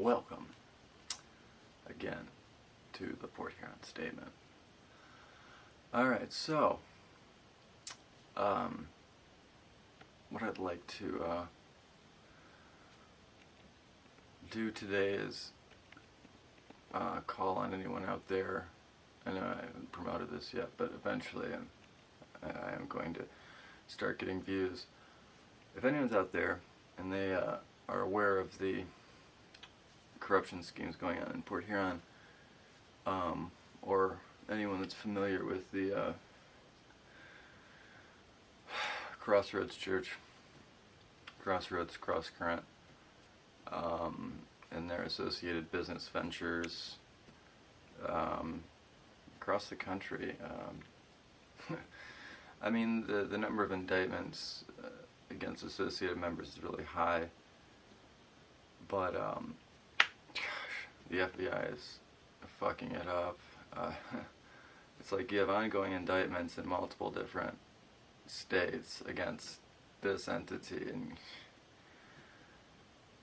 Welcome again to the Port Huron Statement. Alright, so what I'd like to do today is call on anyone out there. I know I haven't promoted this yet, but eventually I am going to start getting views. If anyone's out there and they are aware of the corruption schemes going on in Port Huron, or anyone that's familiar with the Crossroads Church, Crossroads, Crosscurrent, and their associated business ventures across the country. I mean, the number of indictments against associated members is really high, but the FBI is fucking it up. It's like you have ongoing indictments in multiple different states against this entity, and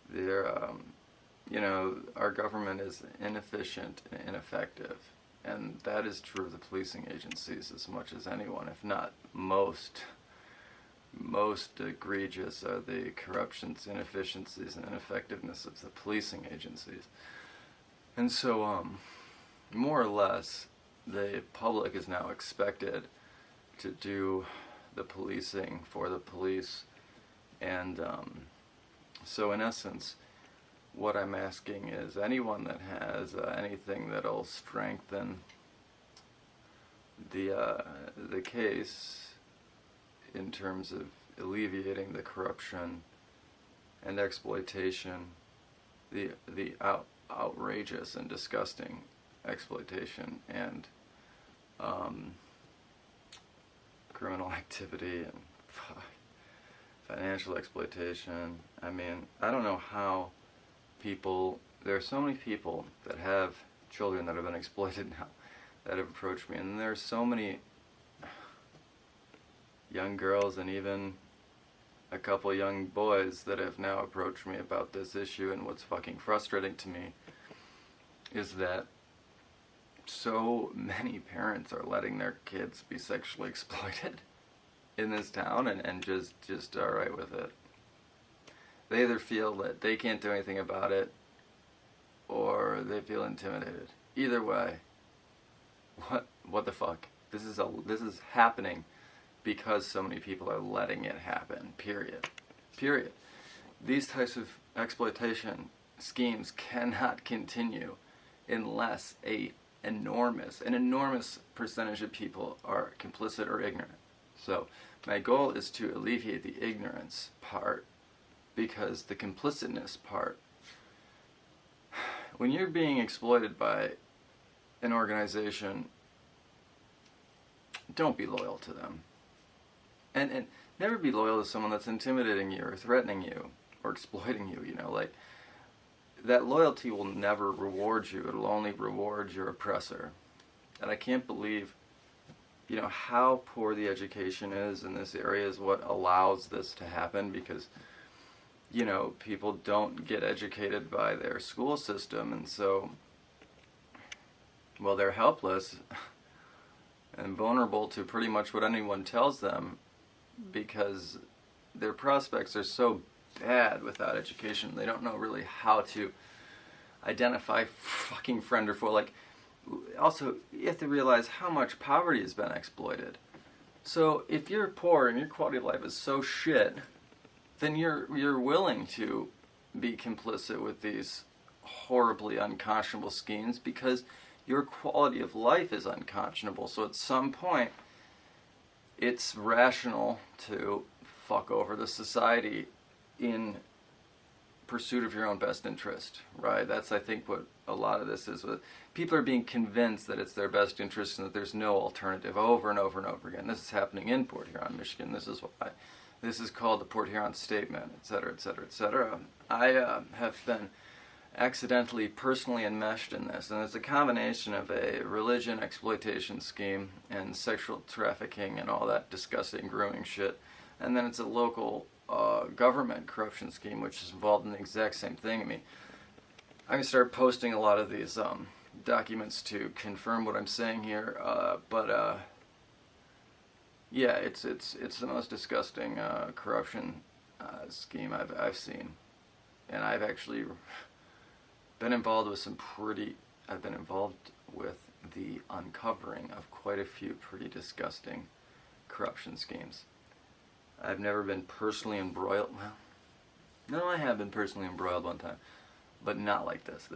they're, our government is inefficient and ineffective, and that is true of the policing agencies as much as anyone, if not most. Most egregious are the corruptions, inefficiencies, and ineffectiveness of the policing agencies. And so, more or less, the public is now expected to do the policing for the police. And so in essence, what I'm asking is anyone that has anything that'll strengthen the case in terms of alleviating the corruption and exploitation, the outrageous and disgusting exploitation and criminal activity and financial exploitation. I mean, I don't know how there are so many people that have children that have been exploited now that have approached me, and there are so many young girls and even a couple young boys that have now approached me about this issue. And what's fucking frustrating to me is that so many parents are letting their kids be sexually exploited in this town and just alright with it. They either feel that they can't do anything about it or they feel intimidated. Either way, what the fuck? This is happening because so many people are letting it happen, period. These types of exploitation schemes cannot continue unless an enormous percentage of people are complicit or ignorant. So my goal is to alleviate the ignorance part, because the complicitness part, when you're being exploited by an organization, don't be loyal to them. And never be loyal to someone that's intimidating you or threatening you or exploiting you, like, that loyalty will never reward you. It'll only reward your oppressor. And I can't believe, how poor the education is in this area is what allows this to happen, because, people don't get educated by their school system, and so, well, they're helpless and vulnerable to pretty much what anyone tells them, because their prospects are so bad without education. They don't know really how to identify fucking friend or foe. Like, also, you have to realize how much poverty has been exploited. So if you're poor and your quality of life is so shit, then you're willing to be complicit with these horribly unconscionable schemes because your quality of life is unconscionable. So at some point, it's rational to fuck over the society in pursuit of your own best interest, right? That's, I think, what a lot of this is. People are being convinced that it's their best interest and that there's no alternative over and over and over again. This is happening in Port Huron, Michigan. This is why this is called the Port Huron Statement, etc., etc., etc. I have been accidentally personally enmeshed in this, and it's a combination of a religion exploitation scheme and sexual trafficking and all that disgusting grooming shit, and then it's a local government corruption scheme which is involved in the exact same thing. I mean, I'm going to start posting a lot of these documents to confirm what I'm saying here, but yeah, it's the most disgusting corruption scheme I've seen, and I've actually been involved with I've been involved with the uncovering of quite a few pretty disgusting corruption schemes. I've never been personally embroiled. Well, no, I have been personally embroiled one time, but not like this.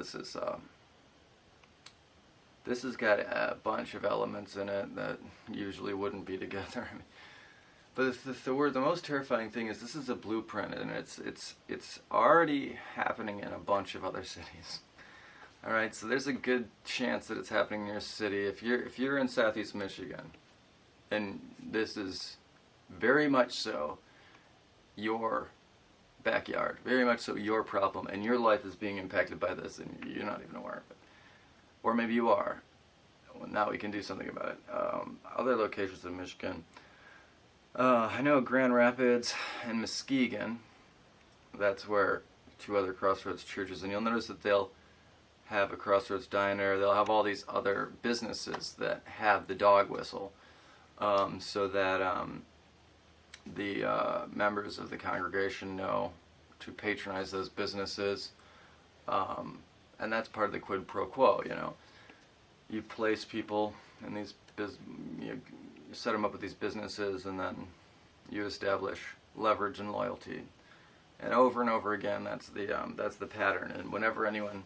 This has got a bunch of elements in it that usually wouldn't be together. But the most terrifying thing is this is a blueprint, and it's already happening in a bunch of other cities. All right, so there's a good chance that it's happening in your city. If you're in Southeast Michigan, and this is very much so your backyard, very much so your problem, and your life is being impacted by this, and you're not even aware of it. Or maybe you are. Well, now we can do something about it. Other locations in Michigan. I know Grand Rapids and Muskegon. That's where two other Crossroads churches, and you'll notice that they'll have a Crossroads diner. They'll have all these other businesses that have the dog whistle, so that the members of the congregation know to patronize those businesses. And that's part of the quid pro quo, you know. You place people in these you set them up with these businesses, and then you establish leverage and loyalty. And over again, that's the pattern. And whenever anyone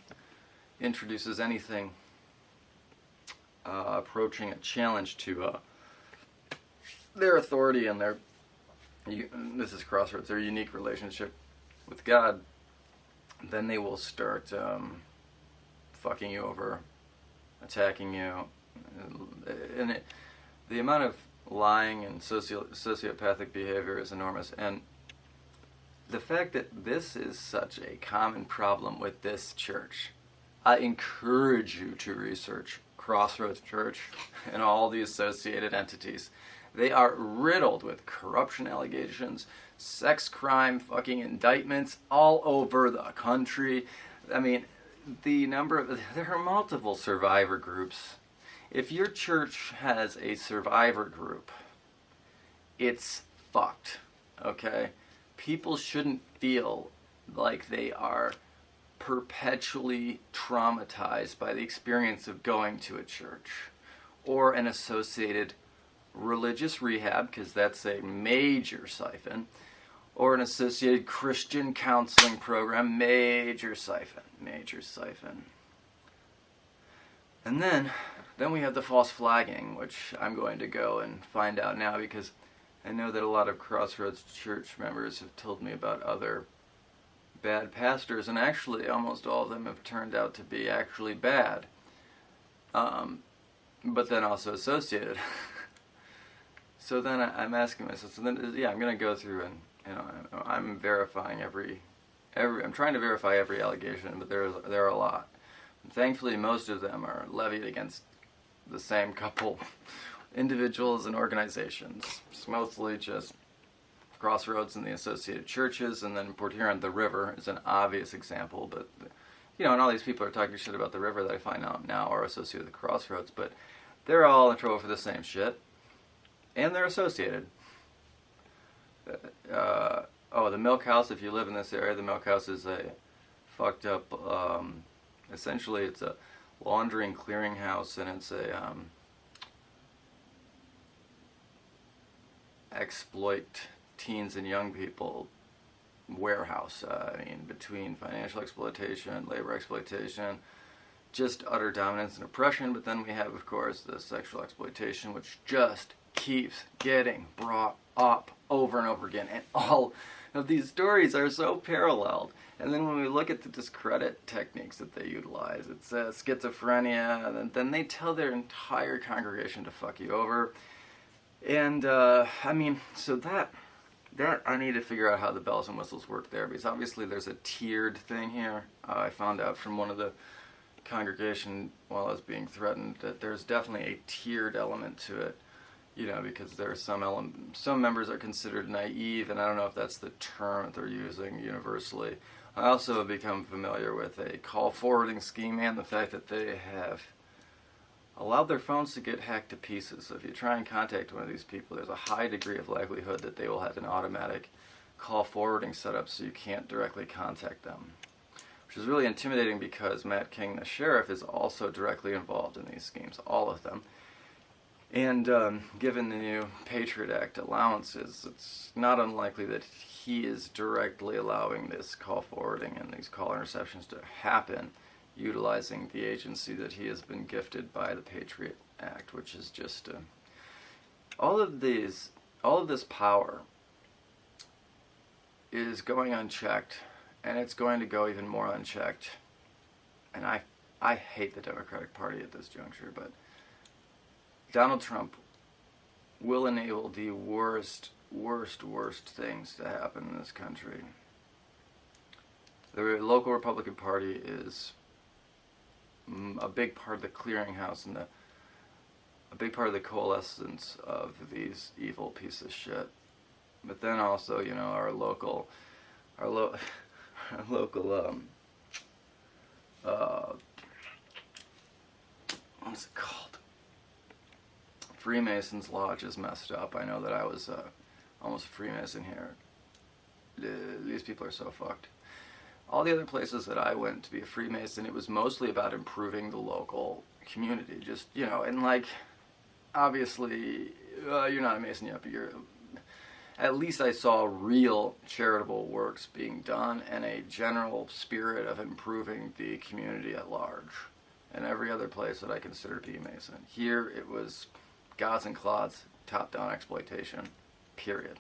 introduces anything approaching a challenge to their authority and this is Crossroads, their unique relationship with God, then they will start fucking you over, attacking you, and the amount of lying and sociopathic behavior is enormous. And the fact that this is such a common problem with this church, I encourage you to research Crossroads Church and all the associated entities. They are riddled with corruption allegations, sex crime, fucking indictments all over the country. I mean, there are multiple survivor groups. If your church has a survivor group, it's fucked, okay? People shouldn't feel like they are perpetually traumatized by the experience of going to a church or an associated religious rehab, because that's a major siphon, or an associated Christian counseling program, major siphon. And then we have the false flagging, which I'm going to go and find out now, because I know that a lot of Crossroads Church members have told me about other bad pastors, and actually almost all of them have turned out to be actually bad, but then also associated. So then I'm asking myself, so then, yeah, I'm going to go through and, you know, I'm verifying I'm trying to verify every allegation, but there are a lot. And thankfully, most of them are levied against the same couple individuals and organizations. It's mostly just Crossroads and the associated churches, and then Port Huron, the river is an obvious example, but, you know, and all these people are talking shit about the river that I find out now are associated with Crossroads, but they're all in trouble for the same shit. And they're associated. The Milk House, if you live in this area, the Milk House is a fucked up, essentially it's a laundry and clearing house, and it's a exploit teens and young people warehouse. Between financial exploitation, labor exploitation, just utter dominance and oppression, but then we have, of course, the sexual exploitation, which just keeps getting brought up over and over again, and all of these stories are so paralleled. And then when we look at the discredit techniques that they utilize, it's schizophrenia, and then they tell their entire congregation to fuck you over. And so that I need to figure out how the bells and whistles work there, because obviously there's a tiered thing here. I found out from one of the congregation while I was being threatened that there's definitely a tiered element to it. You know, because there are some members are considered naive, and I don't know if that's the term that they're using universally. I also have become familiar with a call forwarding scheme and the fact that they have allowed their phones to get hacked to pieces. So if you try and contact one of these people, there's a high degree of likelihood that they will have an automatic call forwarding set up so you can't directly contact them. Which is really intimidating because Matt King, the sheriff, is also directly involved in these schemes, all of them. And given the new Patriot Act allowances, it's not unlikely that he is directly allowing this call forwarding and these call interceptions to happen, utilizing the agency that he has been gifted by the Patriot Act, which is just all of this power is going unchecked, and it's going to go even more unchecked. And I hate the Democratic Party at this juncture, but Donald Trump will enable the worst things to happen in this country. The local Republican Party is a big part of the clearinghouse and a big part of the coalescence of these evil pieces of shit. But then also, you know, our local what's it called? Freemasons Lodge is messed up. I know that I was almost a Freemason here. These people are so fucked. All the other places that I went to be a Freemason, it was mostly about improving the local community. Just, you know, and like, obviously, you're not a Mason yet, but you're... At least I saw real charitable works being done and a general spirit of improving the community at large. And every other place that I considered to be a Mason. Here, it was gods and clods, top-down exploitation, period.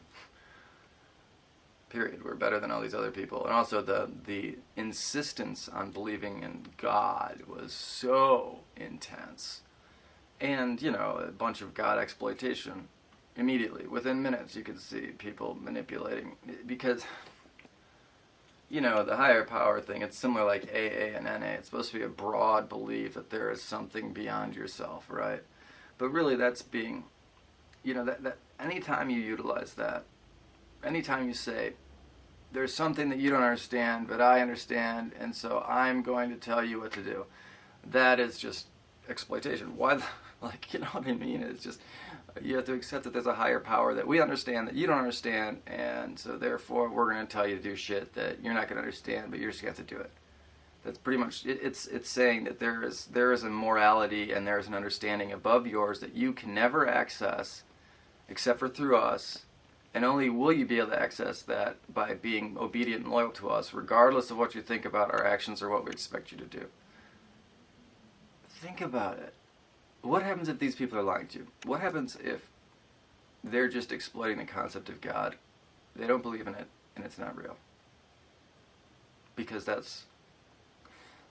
Period. We're better than all these other people. And also the insistence on believing in God was so intense. And, you know, a bunch of God exploitation. Immediately, within minutes, you could see people manipulating. Because, you know, the higher power thing, it's similar like AA and NA. It's supposed to be a broad belief that there is something beyond yourself, right? But really, that's being, you know, that anytime you utilize that, anytime you say, there's something that you don't understand, but I understand, and so I'm going to tell you what to do, that is just exploitation. Why, like, you know what I mean? It's just, you have to accept that there's a higher power that we understand that you don't understand, and so therefore we're going to tell you to do shit that you're not going to understand, but you're just going to have to do it. That's pretty much it's saying that there is a morality and there is an understanding above yours that you can never access except for through us, and only will you be able to access that by being obedient and loyal to us, regardless of what you think about our actions or what we expect you to do. Think about it. What happens if these people are lying to you? What happens if they're just exploiting the concept of God? They don't believe in it, and it's not real. Because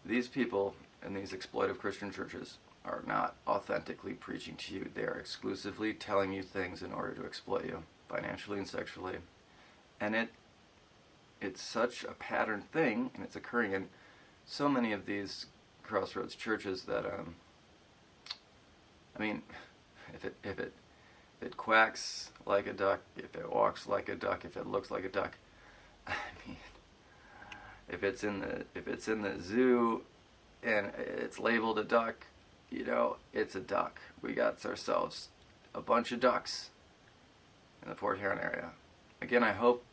these people in these exploitive Christian churches are not authentically preaching to you. They are exclusively telling you things in order to exploit you, financially and sexually. And it's such a pattern thing, and it's occurring in so many of these crossroads churches that, I mean, if it quacks like a duck, if it walks like a duck, if it looks like a duck, I mean, if it's in the zoo and it's labeled a duck, you know, it's a duck. We got ourselves a bunch of ducks in the Port Huron area. Again, I hope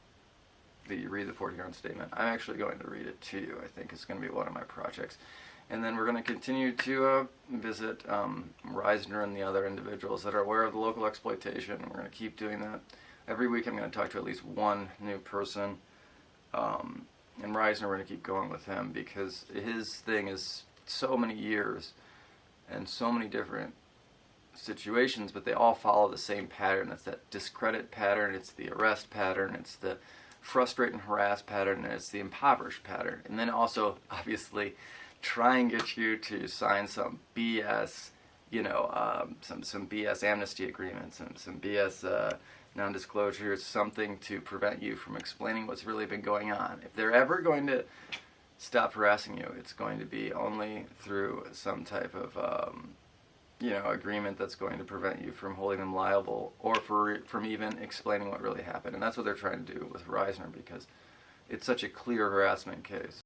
that you read the Port Huron statement. I'm actually going to read it to you. I think it's going to be one of my projects. And then we're going to continue to visit Reisner and the other individuals that are aware of the local exploitation. And we're going to keep doing that. Every week I'm going to talk to at least one new person. And Reisner, we're going to keep going with him because his thing is so many years and so many different situations, but they all follow the same pattern. It's that discredit pattern, it's the arrest pattern, it's the frustrate and harass pattern, and it's the impoverish pattern. And then also, obviously, try and get you to sign some BS, you know, some BS amnesty agreements and some BS non-disclosure, something to prevent you from explaining what's really been going on. If they're ever going to stop harassing you, it's going to be only through some type of, you know, agreement that's going to prevent you from holding them liable or from even explaining what really happened. And that's what they're trying to do with Reisner, because it's such a clear harassment case.